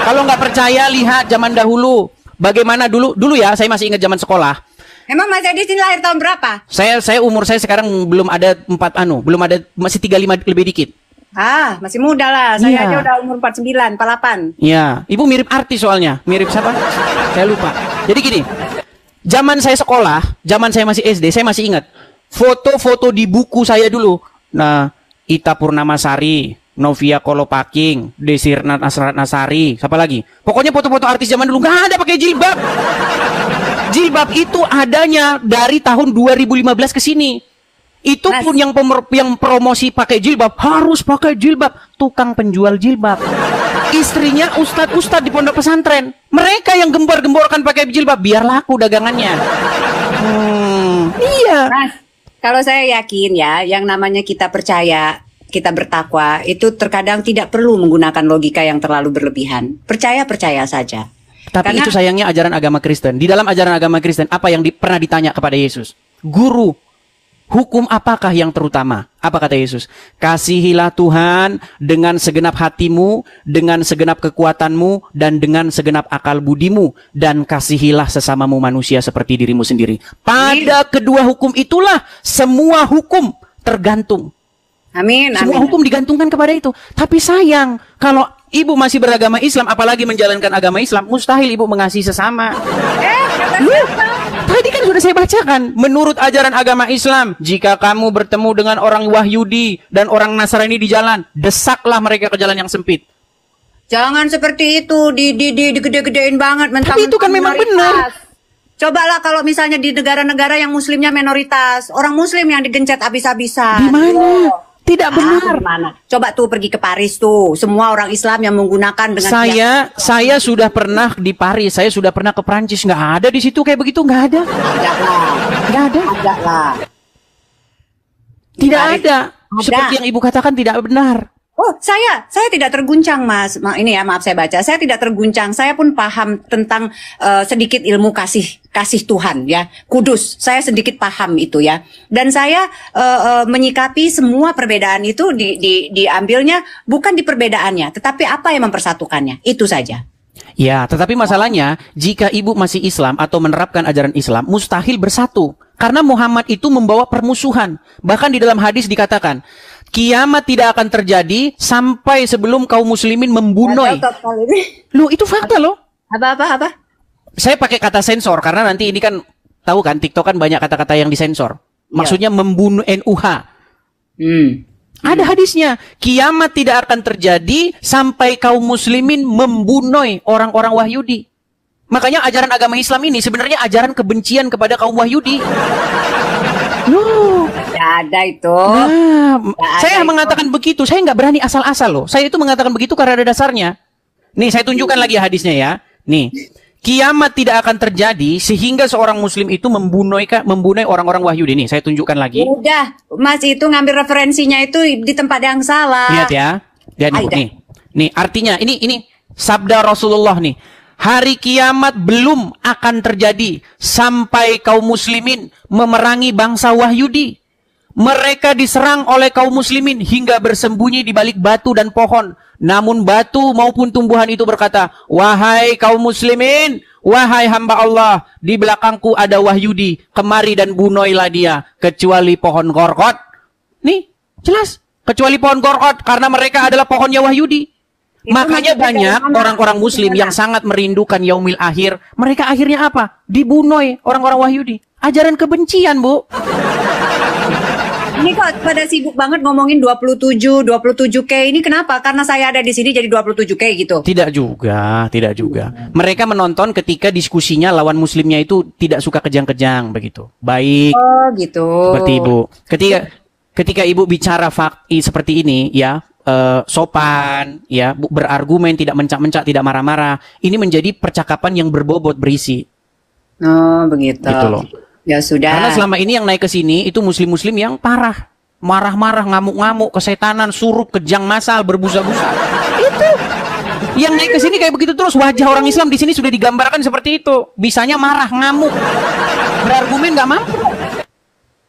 [SPEAKER 1] Kalau nggak percaya, lihat zaman dahulu. Bagaimana dulu ya, saya masih ingat zaman sekolah.
[SPEAKER 3] Emang Mas Edi sini lahir tahun berapa?
[SPEAKER 1] Saya umur saya sekarang belum ada belum ada, masih 35 lebih dikit.
[SPEAKER 3] Ah, masih muda lah. Saya
[SPEAKER 1] Iya.
[SPEAKER 3] aja udah umur 49, 48.
[SPEAKER 1] Iya, ibu mirip artis soalnya. Mirip siapa? Saya lupa. Jadi gini, zaman saya sekolah, zaman saya masih SD, saya masih ingat foto-foto di buku saya dulu. Nah, Ita Purnamasari, Novia Kolopaking, Desirna Nasari, siapa lagi? Pokoknya foto-foto artis zaman dulu nggak ada pakai jilbab. Jilbab itu adanya dari tahun 2015 ke sini. Itu
[SPEAKER 3] Mas,
[SPEAKER 1] pun yang promosi pakai jilbab harus pakai jilbab, tukang penjual jilbab. Istrinya ustadz di pondok pesantren. Mereka yang gembor-gemborkan pakai jilbab biar laku dagangannya. Iya.
[SPEAKER 3] Mas, kalau saya yakin ya, yang namanya kita percaya, kita bertakwa, itu terkadang tidak perlu menggunakan logika yang terlalu berlebihan. Percaya saja.
[SPEAKER 1] Tapi
[SPEAKER 3] Karena-
[SPEAKER 1] itu sayangnya ajaran agama Kristen. Di dalam ajaran agama Kristen, apa yang pernah ditanya kepada Yesus? Guru, hukum apakah yang terutama? Apa kata Yesus? Kasihilah Tuhan dengan segenap hatimu, dengan segenap kekuatanmu, dan dengan segenap akal budimu. Dan kasihilah sesamamu manusia seperti dirimu sendiri. Pada kedua hukum itulah semua hukum tergantung.
[SPEAKER 3] Amin,
[SPEAKER 1] Semua
[SPEAKER 3] amin.
[SPEAKER 1] hukum digantungkan kepada itu. Tapi sayang, kalau ibu masih beragama Islam, apalagi menjalankan agama Islam, mustahil ibu mengasihi sesama. Tadi kan sudah saya bacakan. Menurut ajaran agama Islam, jika kamu bertemu dengan orang Wahyudi dan orang Nasrani di jalan, desaklah mereka ke jalan yang sempit.
[SPEAKER 3] Jangan seperti itu, digede-gedein banget.
[SPEAKER 1] Tapi itu kan memang benar.
[SPEAKER 3] Cobalah kalau misalnya di negara-negara yang muslimnya minoritas, orang muslim yang digencet habis-habisan.
[SPEAKER 1] Di mana?
[SPEAKER 3] Oh.
[SPEAKER 1] Tidak benar.
[SPEAKER 3] Mana? Coba tuh pergi ke Paris tuh, semua orang Islam yang menggunakan dengan
[SPEAKER 1] Saya sudah pernah di Paris, saya sudah pernah ke Prancis, nggak ada di situ kayak begitu, nggak ada. Nggak ada.
[SPEAKER 3] Enggak lah.
[SPEAKER 1] Tidak
[SPEAKER 3] Paris
[SPEAKER 1] ada.
[SPEAKER 3] ada.
[SPEAKER 1] Seperti yang ibu katakan tidak benar.
[SPEAKER 3] Oh, saya tidak terguncang, Mas. Ini ya, maaf saya baca. Saya tidak terguncang. Saya pun paham tentang sedikit ilmu kasih Tuhan ya. Kudus. Saya sedikit paham itu ya. Dan saya menyikapi semua perbedaan itu diambilnya bukan di perbedaannya, tetapi apa yang mempersatukannya. Itu saja.
[SPEAKER 1] Ya, tetapi masalahnya jika ibu masih Islam atau menerapkan ajaran Islam, mustahil bersatu. Karena Muhammad itu membawa permusuhan. Bahkan di dalam hadis dikatakan, kiamat tidak akan terjadi sampai sebelum kaum muslimin membunuh. Loh, itu fakta loh.
[SPEAKER 3] Apa?
[SPEAKER 1] Saya pakai kata sensor karena nanti ini kan tahu kan TikTok kan banyak kata-kata yang disensor. Maksudnya membunuh NUH. Ada hadisnya, kiamat tidak akan terjadi sampai kaum muslimin membunuh orang-orang Wahyudi. Makanya ajaran agama Islam ini sebenarnya ajaran kebencian kepada kaum Wahyudi. Loh,
[SPEAKER 3] Tidak ada itu.
[SPEAKER 1] nah,
[SPEAKER 3] ada
[SPEAKER 1] saya
[SPEAKER 3] itu.
[SPEAKER 1] mengatakan begitu, saya nggak berani asal-asal loh. Saya itu mengatakan begitu karena ada dasarnya. Nih, saya tunjukkan lagi hadisnya ya. Nih, kiamat tidak akan terjadi sehingga seorang muslim itu membunuh orang-orang Wahyudi. Nih, saya tunjukkan lagi.
[SPEAKER 3] Udah, Mas itu ngambil referensinya itu di tempat yang salah.
[SPEAKER 1] Lihat ya. Lihat nih,
[SPEAKER 3] Aida.
[SPEAKER 1] nih artinya ini sabda Rasulullah nih. Hari kiamat belum akan terjadi sampai kaum muslimin memerangi bangsa Wahyudi. Mereka diserang oleh kaum muslimin hingga bersembunyi di balik batu dan pohon. Namun batu maupun tumbuhan itu berkata, "Wahai kaum muslimin, wahai hamba Allah, di belakangku ada Wahyudi, kemari dan bunuhlah dia, kecuali pohon gorgot." Nih, jelas. Kecuali pohon gorgot, karena mereka adalah pohonnya Wahyudi. Makanya banyak orang-orang muslim yang sangat merindukan yaumil akhir. Mereka akhirnya apa? Dibunuh orang-orang Wahyudi. Ajaran kebencian, Bu.
[SPEAKER 3] Ini kok pada sibuk banget ngomongin 27K ini kenapa? Karena saya ada di sini jadi 27K gitu.
[SPEAKER 1] Tidak juga. Mereka menonton ketika diskusinya lawan muslimnya itu tidak suka kejang-kejang begitu. Baik.
[SPEAKER 3] Oh, gitu.
[SPEAKER 1] Seperti Ibu. Ketika Ibu bicara fakta seperti ini ya, sopan, ya, berargumen, tidak mencak-mencak, tidak marah-marah. Ini menjadi percakapan yang berbobot, berisi.
[SPEAKER 3] Oh, begitu.
[SPEAKER 1] Gitu loh.
[SPEAKER 3] Ya sudah.
[SPEAKER 1] Karena selama ini yang naik ke sini itu muslim-muslim yang parah. marah-marah, ngamuk-ngamuk, kesetanan, surup, kejang masal, berbusa-busa. Itu yang naik ke sini kayak begitu terus. Wajah orang Islam di sini sudah digambarkan seperti itu. Bisanya marah, ngamuk, berargumen nggak mampu.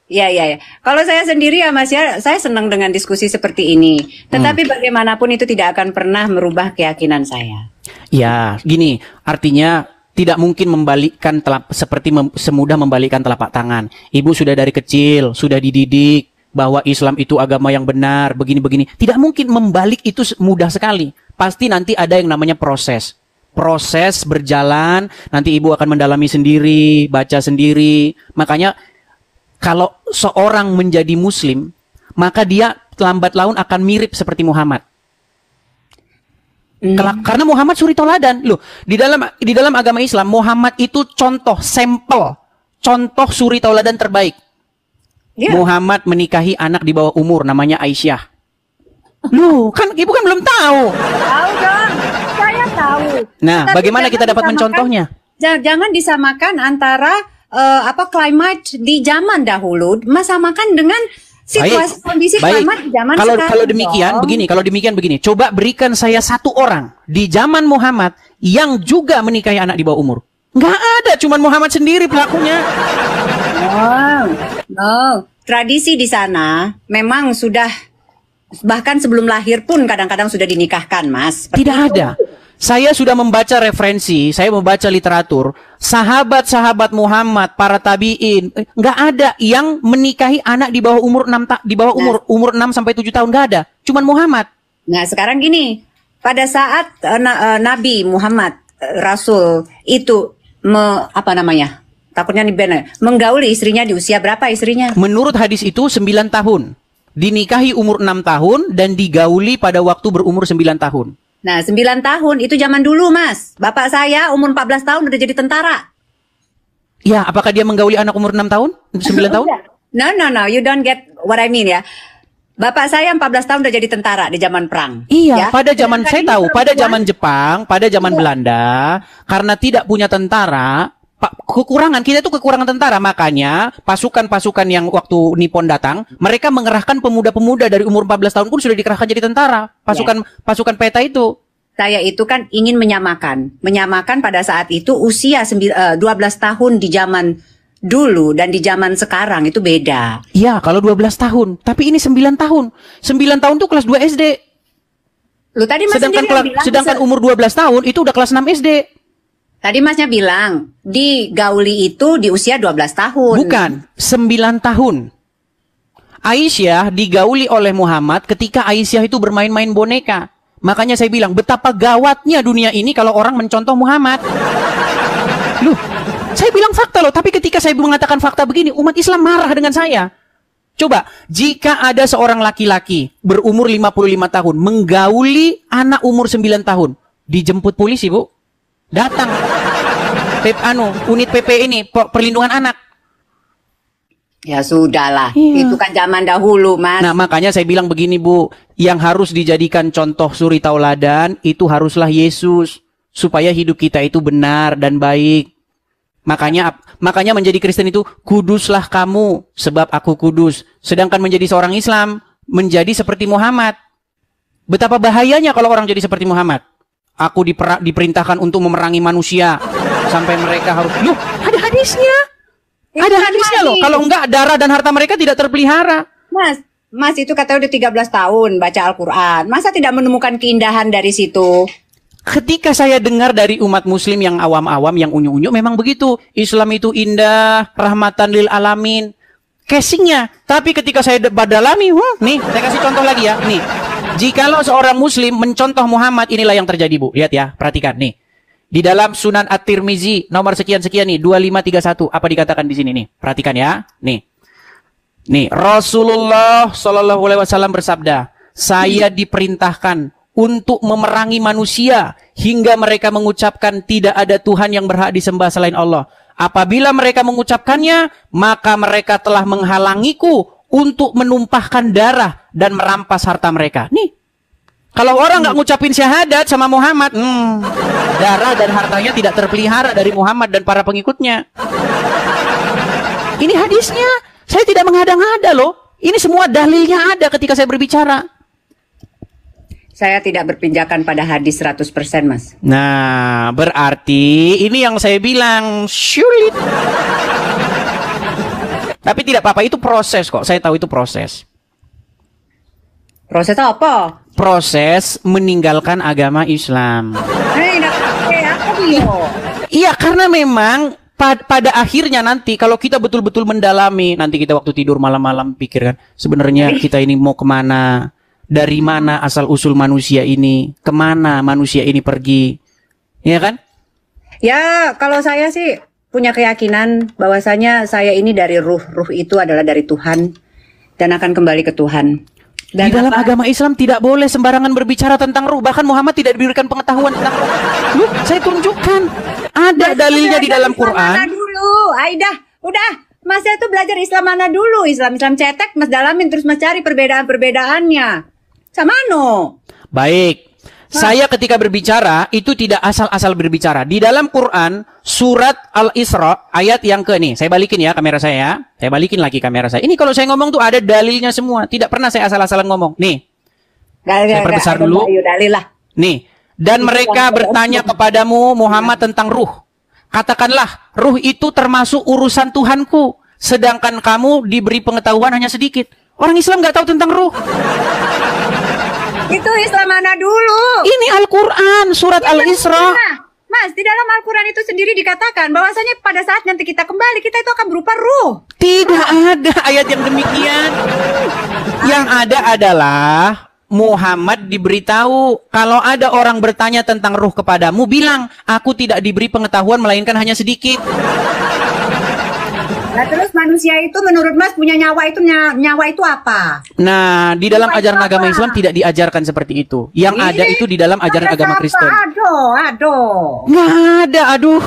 [SPEAKER 3] Ya, ya, ya. Kalau saya sendiri ya Mas ya, saya senang dengan diskusi seperti ini. Tetapi bagaimanapun itu tidak akan pernah merubah keyakinan saya.
[SPEAKER 1] Ya, gini, artinya tidak mungkin membalikkan semudah membalikkan telapak tangan. Ibu sudah dari kecil, sudah dididik bahwa Islam itu agama yang benar, begini-begini. Tidak mungkin membalik itu mudah sekali. Pasti nanti ada yang namanya proses. Proses berjalan, nanti ibu akan mendalami sendiri, baca sendiri. Makanya kalau seorang menjadi muslim, maka dia lambat laun akan mirip seperti Muhammad. Karena Muhammad suri toladan. Loh, di dalam agama Islam, Muhammad itu contoh, sampel, contoh suri toladan terbaik. Yeah. Muhammad menikahi anak di bawah umur namanya Aisyah. Loh, kan ibu kan belum tahu.
[SPEAKER 3] Tahu dong, saya tahu.
[SPEAKER 1] Nah, tetapi bagaimana kita dapat mencontohnya?
[SPEAKER 3] Jangan disamakan antara climate di zaman dahulu, samakan dengan situasi kondisi climate di zaman sekarang.
[SPEAKER 1] Kalau demikian begini, coba berikan saya satu orang di zaman Muhammad yang juga menikahi anak di bawah umur. Nggak ada, cuman Muhammad sendiri pelakunya.
[SPEAKER 3] No, tradisi di sana memang sudah, bahkan sebelum lahir pun kadang-kadang sudah dinikahkan, Mas.
[SPEAKER 1] Tidak ada. Saya sudah membaca referensi, saya membaca literatur, sahabat-sahabat Muhammad, para tabi'in, nggak ada yang menikahi anak di bawah umur 6 umur 6 sampai 7 tahun, nggak ada. Cuman Muhammad.
[SPEAKER 3] Nah, sekarang gini, pada saat Nabi Muhammad Rasul itu takutnya menggauli istrinya di usia berapa istrinya?
[SPEAKER 1] Menurut hadis itu 9 tahun. Dinikahi umur 6 tahun dan digauli pada waktu berumur 9 tahun.
[SPEAKER 3] Nah, 9 tahun itu zaman dulu, Mas. Bapak saya umur 14 tahun udah jadi tentara.
[SPEAKER 1] Ya, apakah dia menggauli anak umur 6 tahun? 9 tahun?
[SPEAKER 3] No, you don't get what I mean ya. Bapak saya 14 tahun udah jadi tentara di zaman perang.
[SPEAKER 1] Iya,
[SPEAKER 3] ya?
[SPEAKER 1] Pada zaman saya tahu, pada zaman Jepang, pada zaman Belanda, karena tidak punya tentara, kita itu kekurangan tentara, makanya pasukan-pasukan yang waktu Nippon datang, mereka mengerahkan pemuda-pemuda dari umur 14 tahun pun sudah dikerahkan jadi tentara. Pasukan peta itu.
[SPEAKER 3] Saya itu kan ingin menyamakan pada saat itu usia 12 tahun di zaman dulu dan di zaman sekarang itu beda.
[SPEAKER 1] Iya, kalau 12 tahun, tapi ini 9 tahun. 9 tahun tuh kelas 2 SD.
[SPEAKER 3] Lu tadi Mas
[SPEAKER 1] sedangkan umur 12 tahun itu udah kelas 6 SD.
[SPEAKER 3] Tadi Masnya bilang, digauli itu di usia 12 tahun.
[SPEAKER 1] Bukan, 9 tahun. Aisyah digauli oleh Muhammad ketika Aisyah itu bermain-main boneka. Makanya saya bilang, betapa gawatnya dunia ini kalau orang mencontoh Muhammad. Loh, saya bilang fakta loh, tapi ketika saya mengatakan fakta begini, umat Islam marah dengan saya. Coba, jika ada seorang laki-laki berumur 55 tahun, menggauli anak umur 9 tahun, dijemput polisi, Bu. Datang unit PP ini perlindungan anak.
[SPEAKER 3] Ya sudahlah, itu kan zaman dahulu, Mas.
[SPEAKER 1] Nah, makanya saya bilang begini, Bu, yang harus dijadikan contoh suri tauladan itu haruslah Yesus, supaya hidup kita itu benar dan baik. Makanya menjadi Kristen itu kuduslah kamu sebab aku kudus. Sedangkan menjadi seorang Islam menjadi seperti Muhammad. Betapa bahayanya kalau orang jadi seperti Muhammad. Aku diperintahkan untuk memerangi manusia sampai mereka harus. Loh, ada hadisnya. Ada hadisnya loh. Kalau enggak, darah dan harta mereka tidak terpelihara.
[SPEAKER 3] Mas itu katanya udah 13 tahun baca Al-Quran. Masa tidak menemukan keindahan dari situ?
[SPEAKER 1] Ketika saya dengar dari umat muslim yang awam-awam, yang unyu-unyu, memang begitu. Islam itu indah, rahmatan lil alamin. Casingnya. Tapi ketika saya badalami, nih, saya kasih contoh lagi ya. Nih. Jikalau seorang muslim mencontoh Muhammad, inilah yang terjadi, Bu. Lihat ya, perhatikan nih. Di dalam Sunan At-Tirmizi nomor sekian-sekian nih, 2531, apa dikatakan di sini nih? Perhatikan ya. Nih. Rasulullah Shallallahu alaihi wasallam bersabda, "Saya diperintahkan untuk memerangi manusia hingga mereka mengucapkan tidak ada Tuhan yang berhak disembah selain Allah. Apabila mereka mengucapkannya, maka mereka telah menghalangiku untuk menumpahkan darah dan merampas harta mereka." Nih, kalau orang nggak ngucapin syahadat sama Muhammad, darah dan hartanya tidak terpelihara dari Muhammad dan para pengikutnya. Ini hadisnya, saya tidak mengada-ngada loh. Ini semua dalilnya ada ketika saya berbicara.
[SPEAKER 3] Saya tidak berpinjakan pada hadis 100%, Mas.
[SPEAKER 1] Nah, berarti ini yang saya bilang sulit. Tapi tidak apa-apa, itu proses kok. Saya tahu itu proses.
[SPEAKER 3] Proses apa?
[SPEAKER 1] Proses meninggalkan agama Islam. Iya, karena memang pada akhirnya nanti kalau kita betul-betul mendalami, nanti kita waktu tidur malam-malam pikirkan, sebenarnya kita ini mau kemana? Dari mana asal usul manusia ini? Kemana manusia ini pergi? Ya kan?
[SPEAKER 3] Ya, kalau saya sih punya keyakinan bahwasanya saya ini dari ruh. Ruh itu adalah dari Tuhan dan akan kembali ke Tuhan. Dan
[SPEAKER 1] di dalam agama Islam tidak boleh sembarangan berbicara tentang ruh. Bahkan Muhammad tidak diberikan pengetahuan tentang ruh. Loh, saya tunjukkan. Ada dalilnya di dalam Quran.
[SPEAKER 3] Dulu, Aidah, udah. Mas itu belajar Islam mana dulu? Islam cetek, Mas dalamin terus Mas cari perbedaan-perbedaannya. Sama no.
[SPEAKER 1] Baik. Saya ketika berbicara itu tidak asal-asal berbicara. Di dalam Quran surat Al-Isra ayat yang ke nih. Saya balikin ya kamera saya ya. Saya balikin lagi kamera saya. Ini kalau saya ngomong tuh ada dalilnya semua. Tidak pernah saya asal-asalan ngomong. Nih. Saya perbesar dulu.
[SPEAKER 3] Dalilah.
[SPEAKER 1] Nih. Dan mereka bertanya kepadamu Muhammad tentang ruh. Katakanlah, ruh itu termasuk urusan Tuhanku. Sedangkan kamu diberi pengetahuan hanya sedikit. Orang Islam nggak tahu tentang ruh.
[SPEAKER 3] Itu Islam mana dulu?
[SPEAKER 1] Ini Al-Quran, surat Al-Isra.
[SPEAKER 3] Mas, di dalam Al-Quran itu sendiri dikatakan bahwasanya pada saat nanti kita kembali, kita itu akan berupa ruh.
[SPEAKER 1] Tidak ada ayat yang demikian. Yang ada adalah Muhammad diberitahu kalau ada orang bertanya tentang ruh kepadamu, bilang, aku tidak diberi pengetahuan melainkan hanya sedikit.
[SPEAKER 3] Nah, terus manusia itu menurut Mas punya nyawa itu apa?
[SPEAKER 1] Nah, di dalam ajaran agama Islam tidak diajarkan seperti itu. Yang ada itu di dalam ajaran agama Kristen.
[SPEAKER 3] Aduh.
[SPEAKER 1] Nggak ada, aduh.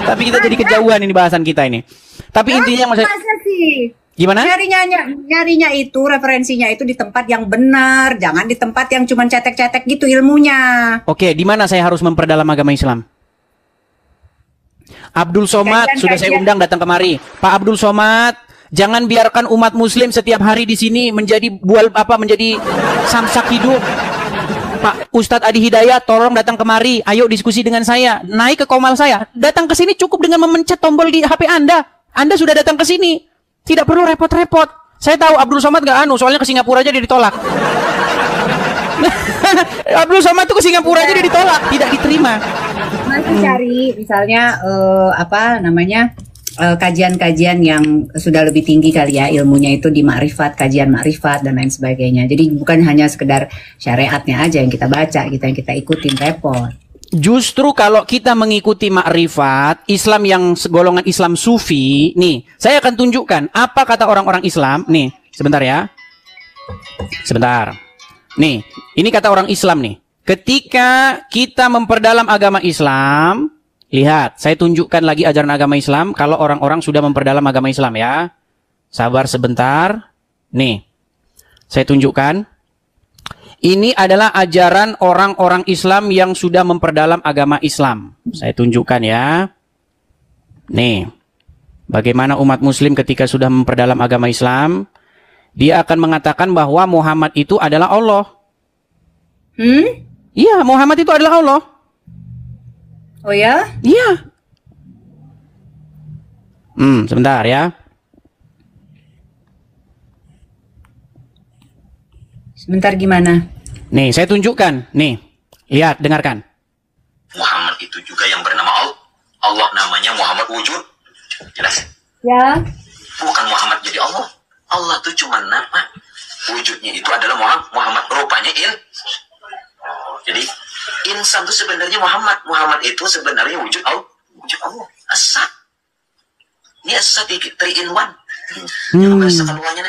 [SPEAKER 1] Tapi kita jadi kejauhan ini bahasan kita ini. Tapi intinya
[SPEAKER 3] masa sih?
[SPEAKER 1] Gimana?
[SPEAKER 3] Nyarinya itu, referensinya itu di tempat yang benar, jangan di tempat yang cuma cetek-cetek gitu ilmunya.
[SPEAKER 1] Oke, di mana saya harus memperdalam agama Islam? Abdul Somad sudah saya undang datang kemari. Pak Abdul Somad, jangan biarkan umat Muslim setiap hari di sini menjadi menjadi samsak hidup. Pak Ustadz Adi Hidayat, tolong datang kemari. Ayo diskusi dengan saya. Naik ke komal saya. Datang ke sini cukup dengan memencet tombol di HP Anda. Anda sudah datang ke sini. Tidak perlu repot-repot. Saya tahu Abdul Somad nggak soalnya ke Singapura aja dia ditolak. Abdul Somad tuh ke Singapura aja dia ditolak, tidak diterima.
[SPEAKER 3] Masih cari misalnya kajian-kajian yang sudah lebih tinggi kali ya ilmunya itu di makrifat, kajian makrifat dan lain sebagainya. Jadi bukan hanya sekedar syariatnya aja yang kita baca, yang kita ikutin, repot.
[SPEAKER 1] Justru kalau kita mengikuti makrifat Islam yang golongan Islam Sufi, nih, saya akan tunjukkan apa kata orang-orang Islam. Nih, sebentar ya. Sebentar. Nih, ini kata orang Islam nih. Ketika kita memperdalam agama Islam, lihat, saya tunjukkan lagi ajaran agama Islam kalau orang-orang sudah memperdalam agama Islam ya. Sabar sebentar. Nih, saya tunjukkan. Ini adalah ajaran orang-orang Islam yang sudah memperdalam agama Islam. Saya tunjukkan ya. Nih, bagaimana umat Muslim ketika sudah memperdalam agama Islam, dia akan mengatakan bahwa Muhammad itu adalah Allah. Iya, Muhammad itu adalah Allah.
[SPEAKER 3] Oh ya?
[SPEAKER 1] Iya. Sebentar ya.
[SPEAKER 3] Sebentar gimana?
[SPEAKER 1] Nih, saya tunjukkan. Nih, lihat, dengarkan.
[SPEAKER 2] Muhammad itu juga yang bernama Allah. Allah namanya Muhammad wujud. Jelas?
[SPEAKER 3] Ya.
[SPEAKER 2] Bukan Muhammad jadi Allah. Allah itu cuma nama. Wujudnya itu adalah Muhammad. Rupanya jadi insan itu sebenarnya Muhammad. Muhammad itu sebenarnya wujud Allah. Wujud Allah. Asat. Ini asat 3 in 1. Yang merasakan uangnya.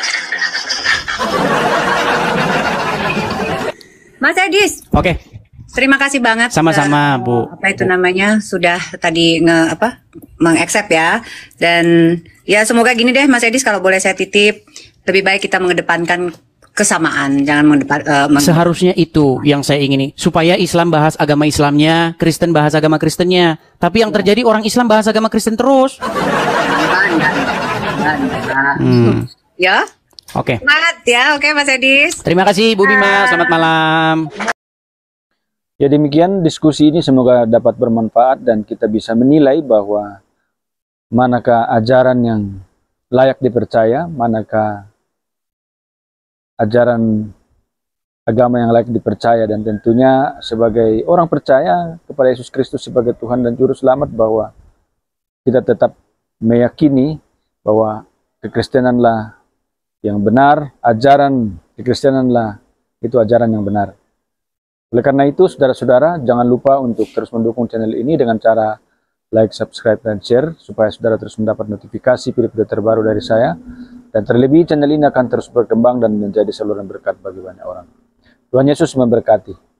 [SPEAKER 3] Mas Edis.
[SPEAKER 1] Oke.
[SPEAKER 3] Terima kasih banget.
[SPEAKER 1] Sama-sama, Bu.
[SPEAKER 3] Apa itu namanya? Sudah tadi mengaccept ya. Dan ya semoga gini deh Mas Edis, kalau boleh saya titip, lebih baik kita mengedepankan kesamaan, jangan
[SPEAKER 1] seharusnya itu yang saya ingini, supaya Islam bahas agama Islamnya, Kristen bahas agama Kristennya. Tapi yang terjadi orang Islam bahas agama Kristen terus.
[SPEAKER 3] Ya.
[SPEAKER 1] Oke.
[SPEAKER 3] Semangat ya. Oke, Mas Edis.
[SPEAKER 1] Terima kasih Bu Bima, selamat malam.
[SPEAKER 4] Ya demikian diskusi ini, semoga dapat bermanfaat dan kita bisa menilai bahwa manakah ajaran yang layak dipercaya, manakah ajaran agama yang layak dipercaya, dan tentunya sebagai orang percaya kepada Yesus Kristus sebagai Tuhan dan Juru Selamat, bahwa kita tetap meyakini bahwa kekristenanlah yang benar, ajaran kekristenanlah itu ajaran yang benar. Oleh karena itu, saudara-saudara, jangan lupa untuk terus mendukung channel ini dengan cara like, subscribe, dan share, supaya saudara terus mendapat notifikasi video-video terbaru dari saya. Dan terlebih, channel ini akan terus berkembang dan menjadi saluran berkat bagi banyak orang. Tuhan Yesus memberkati.